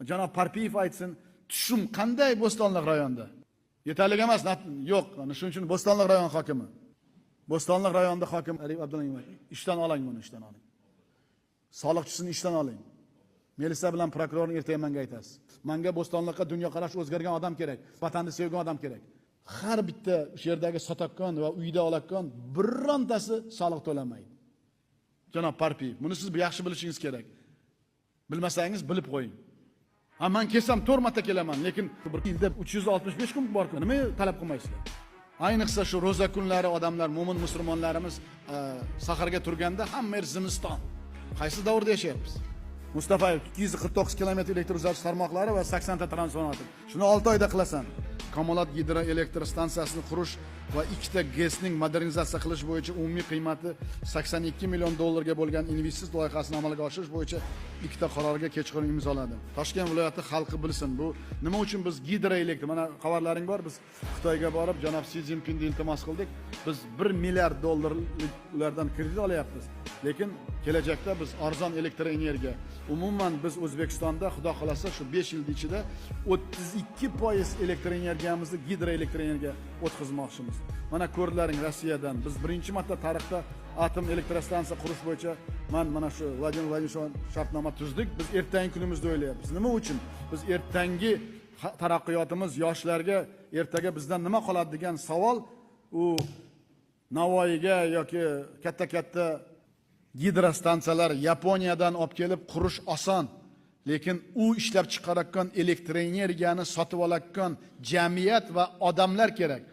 Janob Parpiyev aytsin, tushum qanday Bo'stonliq rayonida? Yetarli emas, yo'q. Ana shuning uchun Bo'stonliq rayon hokimi. Bo'stonliq rayonida hokim Arif Abdullayev ishdan oling buni, ishdan oling. Soliqchisini ishdan oling. Militsiya bilan prokurorni ertaga menga aytasiz. Menga Bo'stonliqqa dunyoqarash o'zgargan odam kerak, vatanni sevgan odam kerak. Har bitta o'sha yerdagi sotakon va uyda olakon birrontasi soliq to'lamaydi. Janob Parpiyev, buni siz yaxshi bilishingiz kerak. Bilmasangiz bilib qo'ying. Ha, men kelsam 4 marta kelaman, lekin bir yilda 365 kun bor-ku. Nima talab qilmaysizlar? Ayniqsa shu ro'za kunlari odamlar, mo'min musulmonlarimiz saharga turganda hamma zimiston. Qaysi davrda yashayapmiz? Mustafayev 249 kilometr elektr uzatish tarmoqlari va 80 ta transformator. Shuni 6 oyda qilasan. Komolot gidroelektr stansiyasini qurish va 2 ta GESning modernizatsiya qilish bo'yicha umumiy qiymati 82 million dollarga bo'lgan investitsiya loyihasini amalga oshirish bo'yicha 2 ta qarorga kechqurun imzoladi. Toshkent viloyati xalqi bilsin, bu nima uchun biz gidroelektr, mana xabarlaring bor, biz Xitoyga borib janob Si Zinpinni iltimos qildik. Biz 1 milliard dollarlardan kredit olyapmiz. Lekin kelajakda biz arzon elektr energiya, umuman biz O'zbekistonda xudo xolasa shu 5 yil ichida 32% elektr energiyamizni gidroelektr energiya o'tkazmoqchimiz. Mana ko'rlaring Rossiyadan biz birinchi marta tarixda atom elektrostansiya qurish bo'yicha mana shu Vladimir Vladimirovich shartnoma tuzdik. Biz ertangi kunimizni o'ylayapmiz. Nima uchun? Biz ertangi taraqqiyotimiz yoshlarga ertaga bizdan nima qoladi degan savol u Navoiyga yoki katta gidrostansiyalar Yaponiyadan olib kelib qurish oson, lekin u ishlab chiqarayotgan elektr energiyani sotib oladigan jamiyat va odamlar kerak.